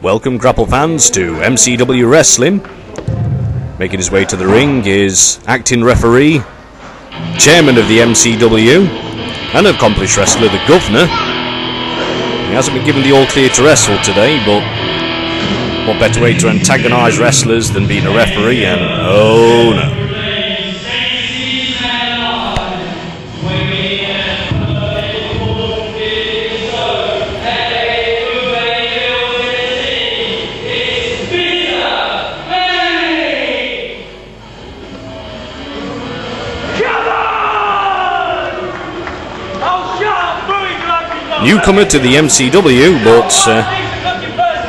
Welcome, grapple fans, to MCW Wrestling. Making his way to the ring is acting referee, chairman of the MCW, and accomplished wrestler, the Governor. He hasn't been given the all-clear to wrestle today, but what better way to antagonise wrestlers than being a referee? And oh no. Newcomer to the MCW, but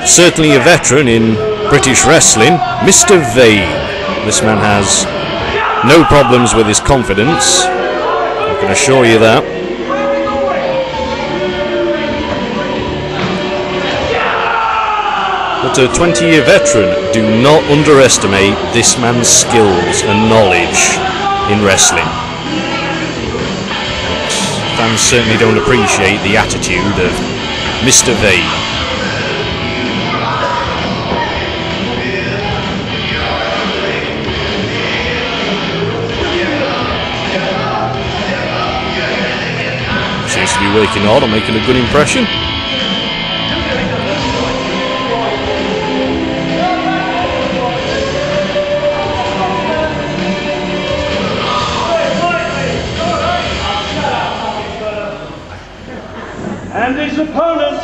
certainly a veteran in British wrestling, Mr. Vain. This man has no problems with his confidence, I can assure you that. But a 20-year veteran, do not underestimate this man's skills and knowledge in wrestling. Fans certainly don't appreciate the attitude of Mr. Vain. Seems to be working hard on making a good impression. And his opponent.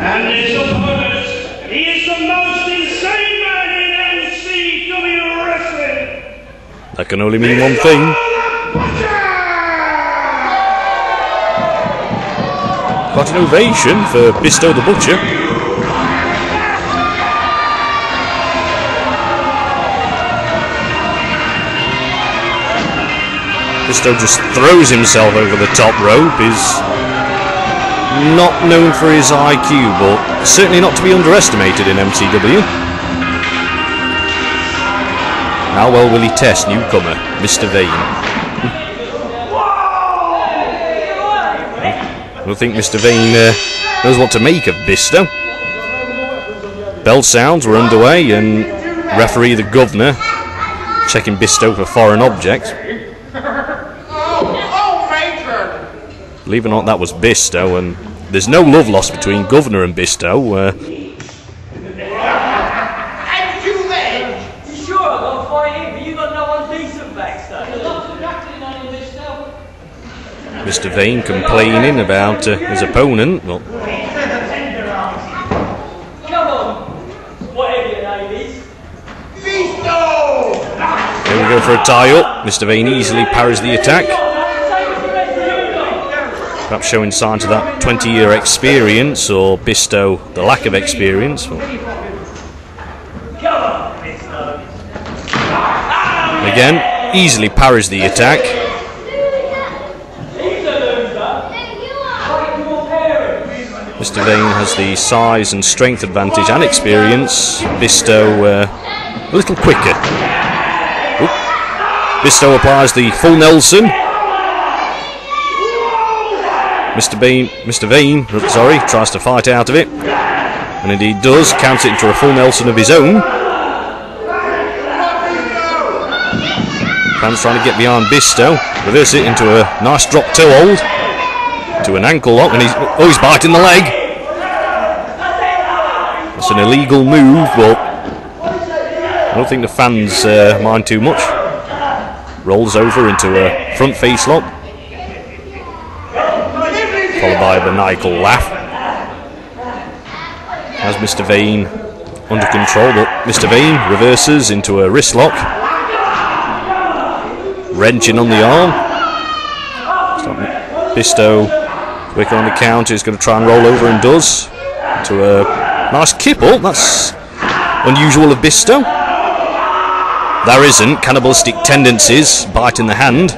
And his opponent. He is the most insane man in MCW wrestling. That can only mean one thing. Quite an ovation for Bisto the Butcher. Bisto just throws himself over the top rope. Is not known for his IQ, but certainly not to be underestimated in MCW. How well will he test newcomer, Mr. Vain? I don't think Mr. Vain knows what to make of Bisto. Bell sounds were underway, and referee the Governor checking Bisto for foreign objects. Believe it or not, that was Bisto, and there's no love lost between Governor and Bisto. Mr. Vain complaining about his opponent. Well, here we go for a tie-up. Mr. Vain easily parries the attack. Perhaps showing signs of that 20-year experience, or Bisto the lack of experience. Again, easily parries the attack. Mr. Vain has the size and strength advantage and experience. Bisto a little quicker. Oop. Bisto applies the full Nelson. Mr. Vain, tries to fight out of it, and indeed does, counts it into a full Nelson of his own. Fans trying to get behind Bisto, reverse it into a nice drop toe hold, to an ankle lock, and he's biting the leg. That's an illegal move, but I don't think the fans mind too much. Rolls over into a front face lock, followed by the maniacal laugh. Has Mr. Vain under control, but Mr. Vain reverses into a wrist lock, wrenching on the arm. Bisto working on the counter, is going to try and roll over, and does, into a nice kip up. That's unusual of Bisto. There isn't cannibalistic tendencies, biting the hand.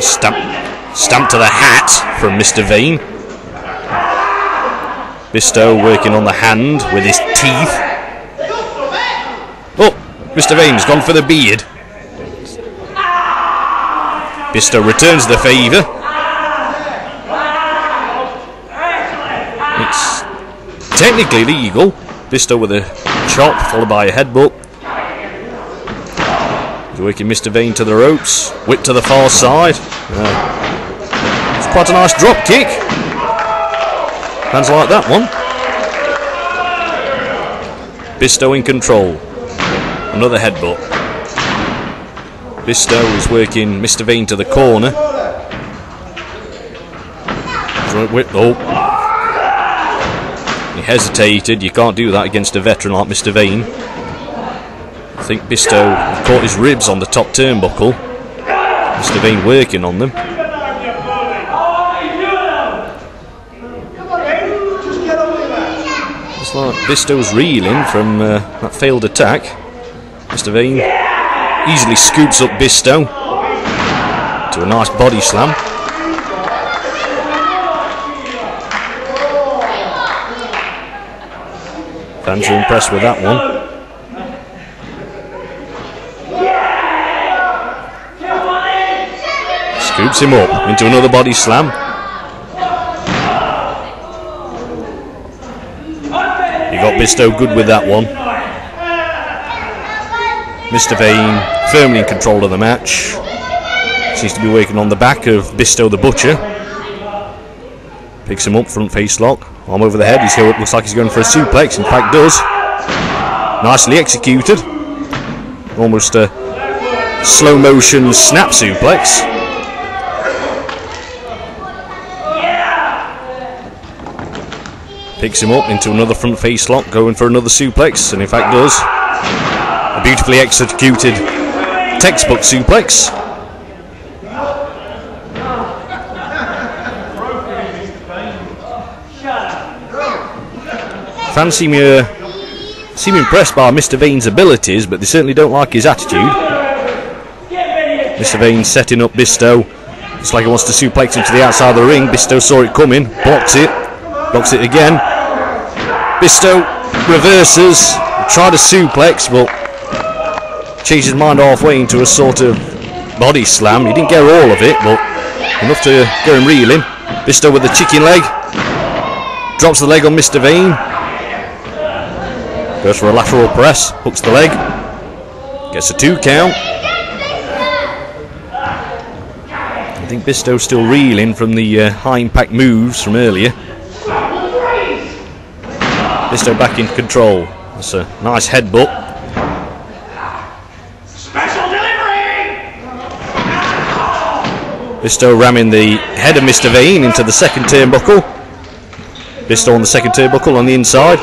Stamp to the hat from Mr. Vain. Bisto working on the hand with his teeth. Oh, Mr. Vain's gone for the beard. Bisto returns the favour. It's technically legal. Bisto with a chop followed by a headbutt. He's working Mr. Vain to the ropes. Whip to the far side. It's quite a nice drop kick. Fans like that one. Bisto in control. Another headbutt. Bisto is working Mr. Vain to the corner. Whip, oh. He hesitated. You can't do that against a veteran like Mr. Vain. I think Bisto caught his ribs on the top turnbuckle. Mr. Vain working on them. It's like Bisto's reeling from that failed attack. Mr. Vain easily scoops up Bisto to a nice body slam. Fans are impressed with that one. Scoops him up into another body slam. You got Bisto good with that one. Mr. Vain firmly in control of the match. Seems to be working on the back of Bisto the Butcher. Picks him up, front face lock. Arm over the head. Looks like he's going for a suplex. In fact, does. Nicely executed. Almost a slow motion snap suplex. Picks him up into another front face lock, going for another suplex, and in fact does. A beautifully executed textbook suplex. Fans seem impressed by Mr. Vain's abilities, but they certainly don't like his attitude. Mr. Vain setting up Bisto. Looks like he wants to suplex him to the outside of the ring. Bisto saw it coming, blocks it again. Bisto reverses, tried a suplex, but changed his mind halfway into a sort of body slam. He didn't get all of it, but enough to get him reeling. Bisto with the chicken leg. Drops the leg on Mr. Vain. Goes for a lateral press, hooks the leg. Gets a 2 count. I think Bisto's still reeling from the high impact moves from earlier. Bisto back in control. That's a nice headbutt. Special delivery! Bisto ramming the head of Mr. Vain into the second turnbuckle. Bisto on the second turnbuckle on the inside.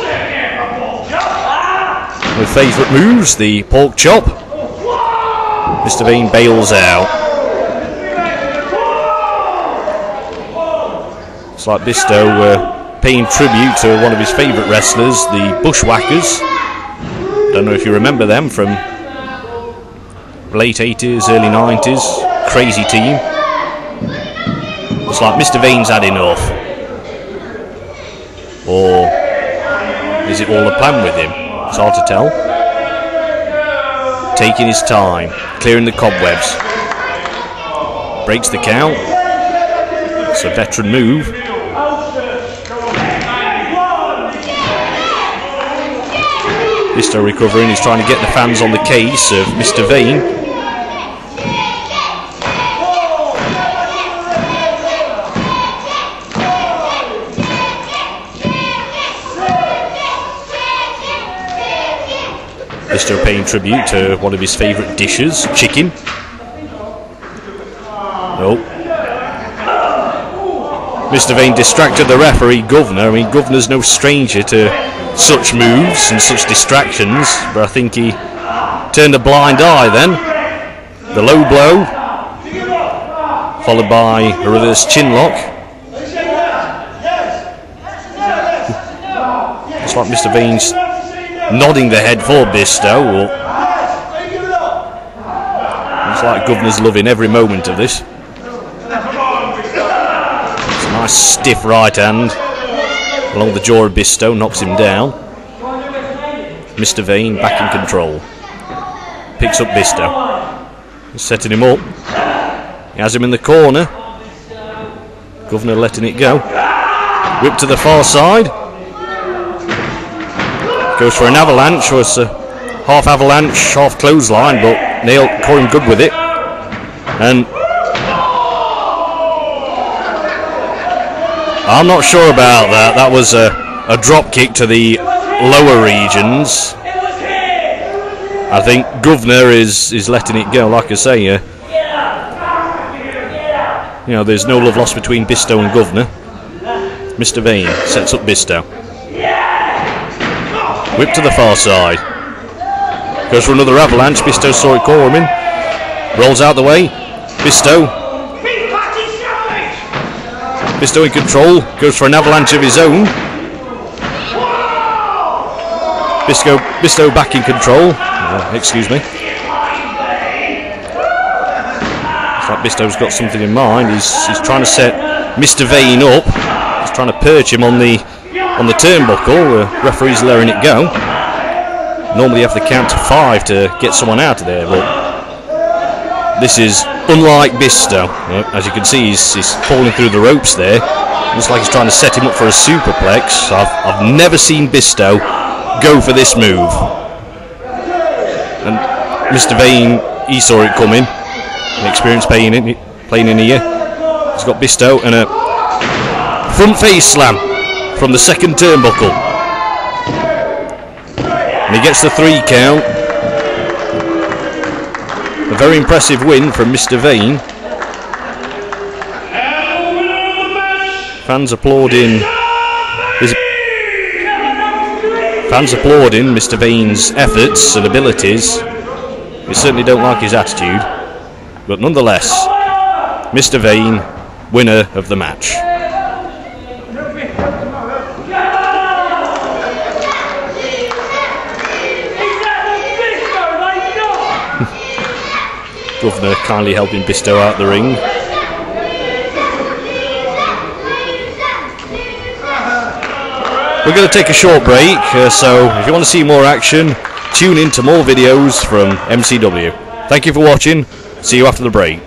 With favourite moves, the pork chop. Mr. Vain bails out. It's like Bisto paying tribute to one of his favourite wrestlers, the Bushwhackers. Don't know if you remember them from late 80s, early 90s. Crazy team. It's like Mr. Vain's had enough. Or is it all a plan with him? It's hard to tell. Taking his time, clearing the cobwebs. Breaks the count. It's a veteran move. Bisto recovering, he's trying to get the fans on the case of Mr. Vain. Bisto paying tribute to one of his favourite dishes, chicken. Nope. Mr. Vain distracted the referee, Governor. I mean, Governor's no stranger to such moves and such distractions, but I think he turned a blind eye then. The low blow, followed by a reverse chin lock. It's like Mr. Vain's nodding the head for Bisto. It's like Governor's loving every moment of this. It's a nice stiff right hand along the jaw of Bisto, knocks him down. Mr. Vain back in control. Picks up Bisto. He's setting him up. He has him in the corner. Governor letting it go. Whip to the far side. Goes for an avalanche, or it's a half avalanche, half clothesline, but Neil caught him good with it. And I'm not sure about that. That was a drop kick to the lower regions. I think Governor is letting it go, like I say. You know, there's no love lost between Bisto and Governor. Mr. Vain sets up Bisto. Whip to the far side. Goes for another avalanche. Bisto saw it coming. Rolls out the way. Bisto in control. Goes for an avalanche of his own. Bisto back in control. Excuse me. It's like Bisto's got something in mind. He's trying to set Mr. Vain up. He's trying to perch him on the turnbuckle. The referee's letting it go. Normally you have to count to 5 to get someone out of there, but this is unlike Bisto. As you can see, he's falling through the ropes there. Looks like he's trying to set him up for a superplex. I've never seen Bisto go for this move. And Mr. Vain, he saw it coming. An experience playing in here. He's got Bisto and a front face slam from the second turnbuckle. And he gets the 3 count. A very impressive win from Mr. Vain. Fans applauding Mr. Vain's efforts and abilities. They certainly don't like his attitude. But nonetheless, Mr. Vain, winner of the match. Governor kindly helping Bisto out the ring. We're going to take a short break, so if you want to see more action, tune in to more videos from MCW. Thank you for watching. See you after the break.